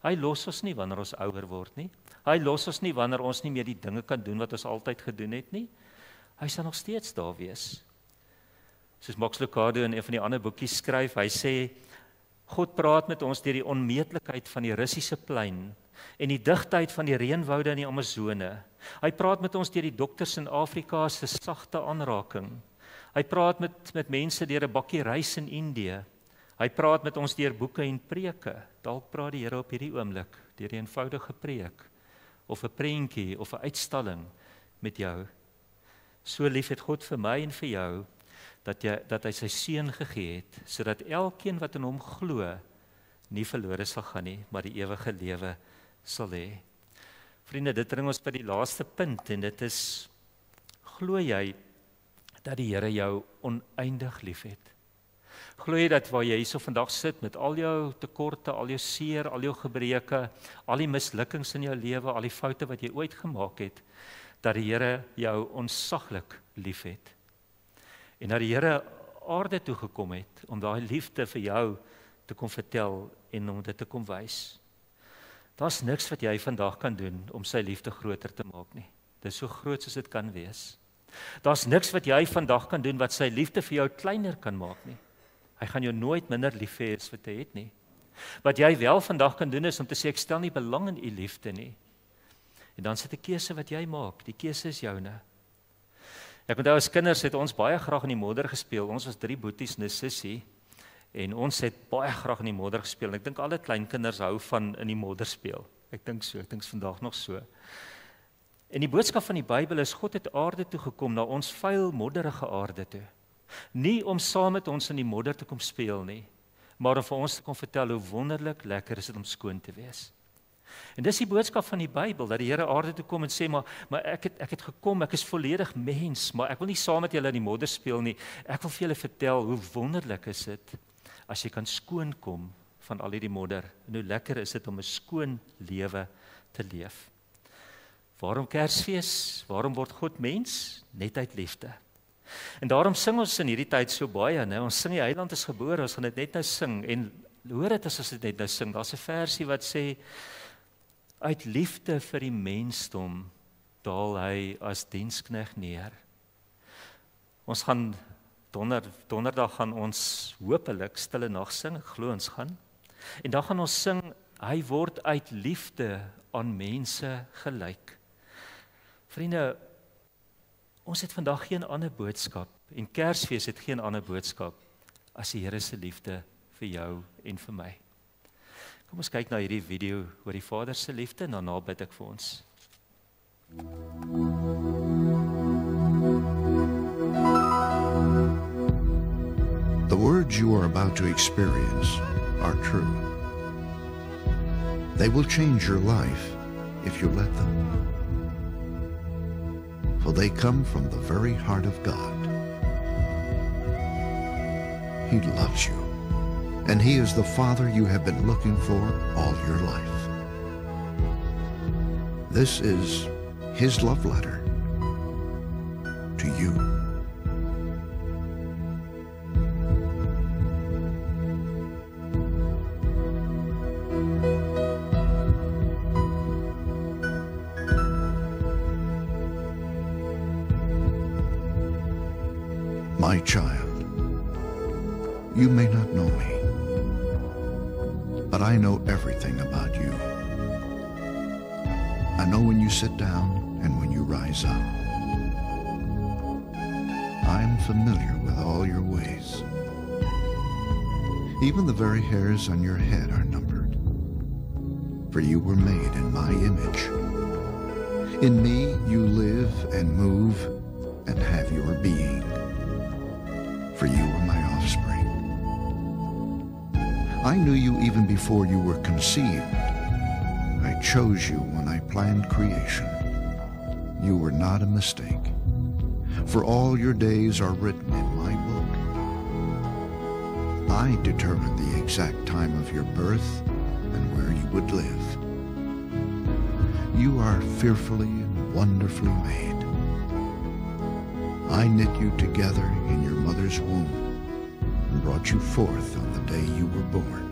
Hy los ons nie wanneer ons ouer word nie. Hy los ons nie wanneer ons nie meer die dinge kan doen wat ons altyd gedoen het nie. Hy sal nog steeds daar wees. Soos Max Lucado in een van die ander boekies skryf, hy sê, God praat met ons deur die onmeetlikheid van die Russiese plein en die digtheid van die reënwoude in die Amazone. Hy praat met ons deur die dokters in Afrika se sagte aanraking. Hy praat met mense deur 'n bakkie rys in Indië. Hy praat met ons deur boeke en preke. Dalk praat die Here op hierdie oomblik deur 'n eenvoudige preek of 'n prentjie of 'n uitstalling met jou. So lief het God vir my en vir jou dat hy sy seun gegee het sodat elkeen wat in hom glo nie verlore sal gaan nie, maar die ewige lewe sal hê. Vriende, dit bring ons by die laaste punt en dit is, glo jy dat die Here jou oneindig liefhet? Glo jy dat waar jy hierso vandag sit met al jou tekorte, al jou seer, al jou gebreke, al die mislukkings in jou lewe, al die foute wat jy ooit gemaak het, dat die Here jou onsaglik liefhet? En dat die Here aarde toe gekom het om daai liefde vir jou te kom vertel en om dit te kom wys. Daar's niks wat jy vandag kan doen om sy liefde groter te maak nie. Dit is so groot soos dit kan wees. Daar's niks wat jy vandag kan doen wat sy liefde vir jou kleiner kan maak nie. Hy gaan jou nooit minder lief hê as wat hy het nie. Wat jy wel vandag kan doen is om te sê, ek stel nie belang in u liefde nie. En dan sit 'n keuse wat jy maak. Die keuse is joune. Ek onthou as kinders het ons baie graag in die modder gespeel. Ons was 3 boeties en 'n sussie. En ons het baie graag in die modder gespeel. En ek dink alle klein kinders hou van in die modder speel. Ek dink vandag nog so. En die boodskap van die Bybel is, God het aarde toe gekom, na ons vuil, modderige aarde toe. Nie om saam met ons in die modder te kom speel nie, maar om vir ons te kom vertel hoe wonderlik lekker is dit om skoon te wees. En dis die boodskap van die Bybel, dat die Here aarde toe kom en sê, maar ek het gekom, ek is volledig mens, maar ek wil nie saam met julle in die modder speel nie. Ek wil vir julle vertel hoe wonderlik is dit as jy kan skoon kom van al hierdie modder, en hoe lekker is dit om 'n skoon lewe te leef. Waarom Kersfees? Waarom word God mens? Net uit liefde. En daarom sing ons in hierdie tyd so baie, né? Ons sing die Heiland is gebore, ons gaan dit net nou sing, en hoor dit as ons dit net nou sing, daar's 'n versie wat sê, uit liefde vir die mensdom daal hy as diensknegt neer. Ons gaan donderdag gaan ons hopelik stille nag sing, ek glo ons gaan. En dan gaan ons sing, hy word uit liefde aan mense gelyk. Vriende, ons het vandag geen ander boodskap, en Kersfees het geen ander boodskap as die Here se liefde vir jou en vir my. Kom ons kyk na hierdie video oor die Vader se liefde, en daarna bid ek vir ons. The words you are about to experience are true. They will change your life if you let them. For they come from the very heart of God. He loves you, and He is the Father you have been looking for all your life. This is His love letter to you. My child, you may not know me, but I know everything about you. I know when you sit down and when you rise up. I am familiar with all your ways. Even the very hairs on your head are numbered, for you were made in my image. In me you live and move and have your being, for you are my offspring. I knew you even before you were conceived. I chose you when I planned creation. You were not a mistake, for all your days are written in my book. I determined the exact time of your birth and where you would live. You are fearfully and wonderfully made. I knit you together in your mother's womb and brought you forth on the day you were born.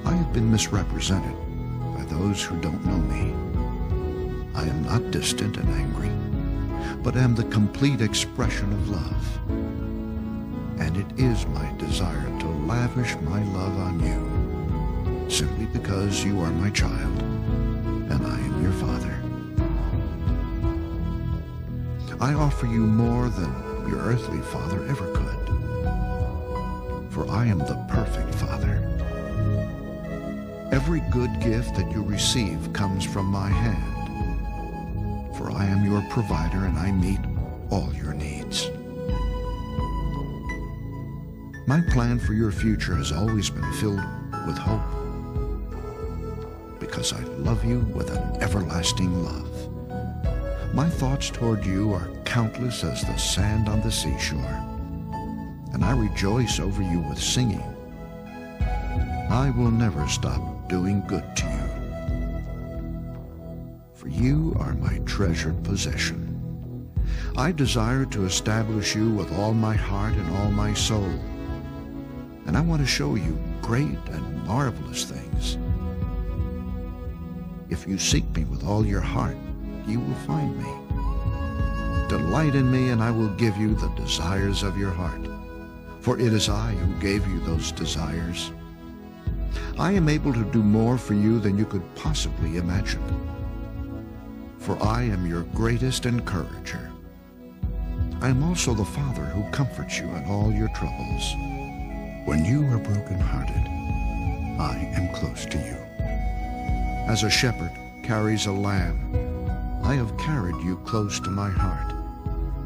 I have been misrepresented by those who don't know me. I am not distant and angry, but am the complete expression of love. And it is my desire to lavish my love on you, simply because you are my child and I am your father. I offer you more than your earthly father ever could, for I am the perfect father. Every good gift that you receive comes from my hand, for I am your provider and I meet all your needs. My plan for your future has always been filled with hope, because I love you with an everlasting love. My thoughts toward you are countless as the sand on the seashore, and I rejoice over you with singing. I will never stop doing good to you, for you are my treasured possession. I desire to establish you with all my heart and all my soul, and I want to show you great and marvelous things. If you seek me with all your heart, you will find me. Delight in me, and I will give you the desires of your heart, for it is I who gave you those desires. I am able to do more for you than you could possibly imagine, for I am your greatest encourager. I am also the Father who comforts you in all your troubles. When you are brokenhearted, I am close to you. As a shepherd carries a lamb, I have carried you close to my heart.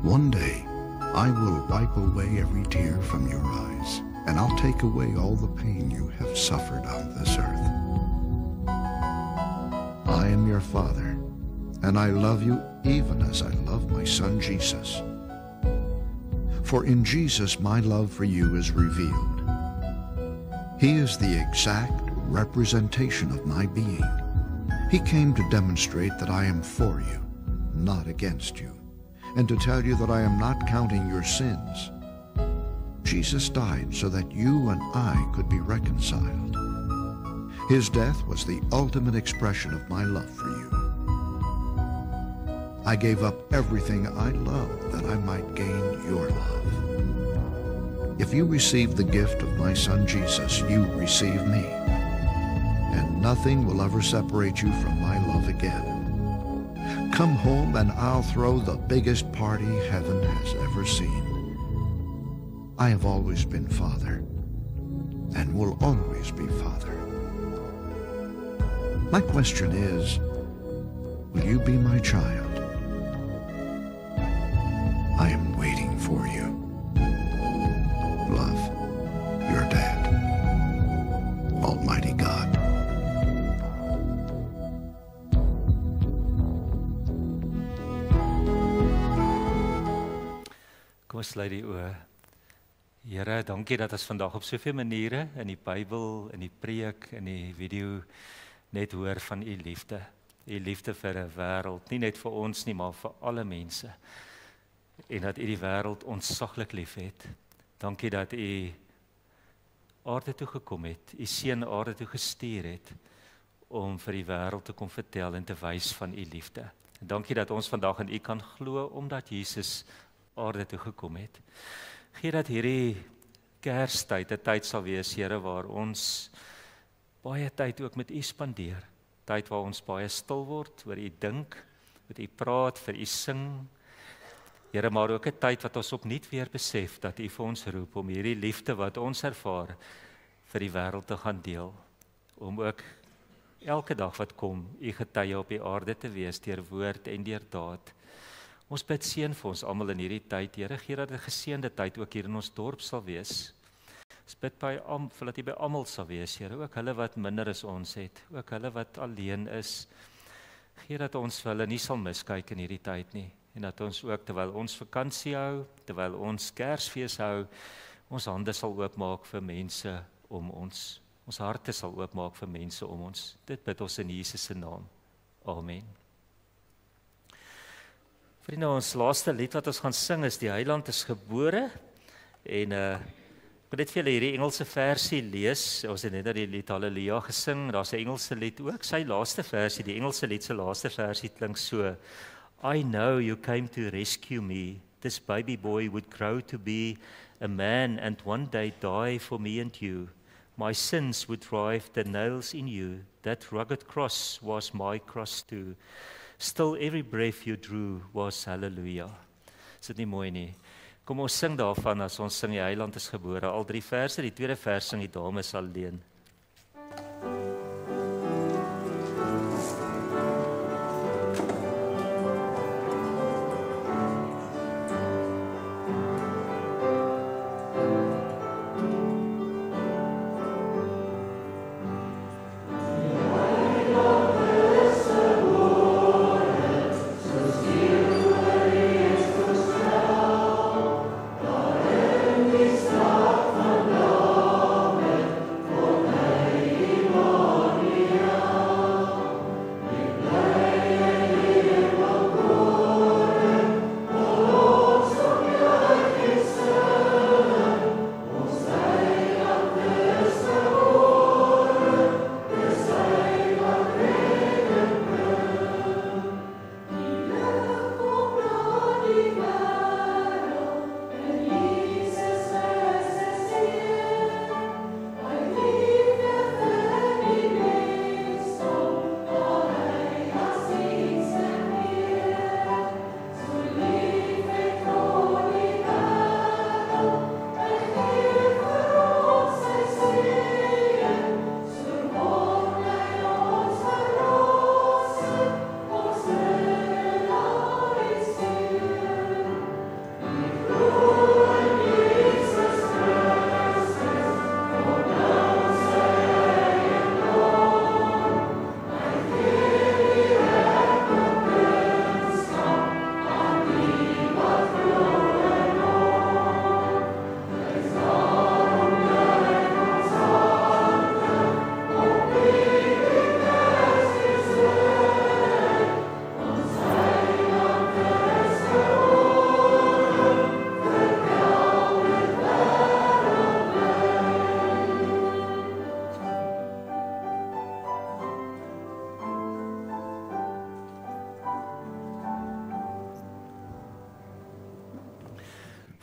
One day, I will wipe away every tear from your eyes, and I'll take away all the pain you have suffered on this earth. I am your Father, and I love you even as I love my Son Jesus. For in Jesus my love for you is revealed. He is the exact representation of my being. He came to demonstrate that I am for you, not against you, and to tell you that I am not counting your sins. Jesus died so that you and I could be reconciled. His death was the ultimate expression of my love for you. I gave up everything I loved that I might gain your love. If you receive the gift of my Son Jesus, you receive me, and nothing will ever separate you from my love again. Come home and I'll throw the biggest party heaven has ever seen. I have always been Father, and will always be Father. My question is, will you be my child? I am waiting for you. Love, your dad, Almighty God. Kom ons sluit die oë. Here, dankie dat ons vandag op soveel maniere in die Bybel, in die preek, in die video net hoor van u liefde. U liefde vir 'n wêreld, nie net vir ons nie, maar vir alle mense. En dat u die wêreld ontsaglik liefhet. Dankie dat u aarde toe gekom het, u seun aarde toe gestuur het om vir die wêreld te kom vertel en te wys van u liefde. En dankie dat ons vandag in u kan glo omdat Jesus aarde toe gekom het. Gee dat hierdie Kerstyd 'n tyd sal wees, Here, waar ons baie tyd ook met u spandeer. Tyd waar ons baie stil word, oor u dink, met u praat, vir u sing. Here, maar ook 'n tyd wat ons opnuut weer besef dat u vir ons roep om hierdie liefde wat ons ervaar vir die wêreld te gaan deel. Om ook elke dag wat kom, u getuie op die aarde te wees deur woord en deur daad. Ons bid seën vir ons almal in hierdie tyd. Here, gee dat 'n geseënde tyd ook hier in ons dorp sal wees. Ons bid dat u by almal sal wees, Here, ook hulle wat minder as ons het, ook hulle wat alleen is. Gee dat ons vir hulle nie sal miskyk in hierdie tyd nie. En dat ons ook, terwyl ons vakansie hou, terwyl ons Kersfees hou, ons hande sal oopmaak vir mense om ons. Ons harte sal oopmaak vir mense om ons. Dit bid ons in Jesus se naam. Amen. Vriende, ons laaste lied wat ons gaan sing is Die Heiland is gebore. En ek wil net vir julle hierdie Engelse versie lees. Ons het net die lied Halleluja gesing. Daar's 'n Engelse lied ook. Sy laaste versie, die Engelse lied se laaste versie klink so: I know you came to rescue me. This baby boy would grow to be a man and one day die for me and you. My sins would drive the nails in you. That rugged cross was my cross too. Still every breath you drew was hallelujah. Is dit nie mooi nie? Kom ons sing daarvan as ons sing Die Heiland is gebore. Al 3 verse, die tweede vers sing die dames alleen.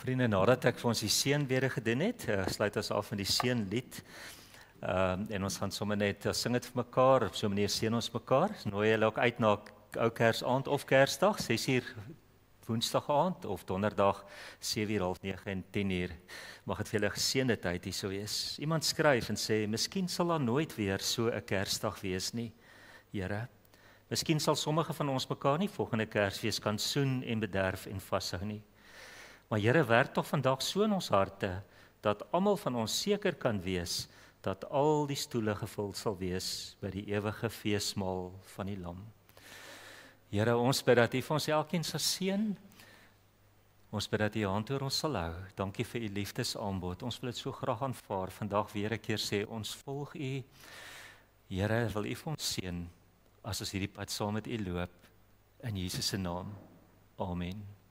Vriende, nadat ek vir ons die seën weer gedoen het, sluit ons af met die seënlied. En ons gaan sommer net sing dit vir mekaar, op so 'n manier seën ons mekaar. Nooi julle ook uit na ou Kersaand of Kersdag, 6:00 Woensdag aand of Donderdag 7:30, 9 en 10:00. Mag dit vir julle 'n geseënde tyd hierso wees. Iemand skryf en sê, miskien sal daar nooit weer so 'n Kersdag wees nie, Here. Miskien sal sommige van ons mekaar nie volgende Kersfees kan soen en bederf en vashou nie. Maar Here, werk tog vandag so in ons harte, dat almal van ons seker kan wees, dat al die stoele gevul sal wees by die ewige feesmaal van die Lam. Here, ons bid dat U vir ons elkeen sal seën. Ons bid dat U hand oor ons sal hou. Dankie vir U liefdesaanbod. Ons wil dit so graag aanvaar. Vandag weer 'n keer sê ons volg U. Here, wil U vir ons seën as ons hierdie pad saam met U loop in Jesus se naam. Amen.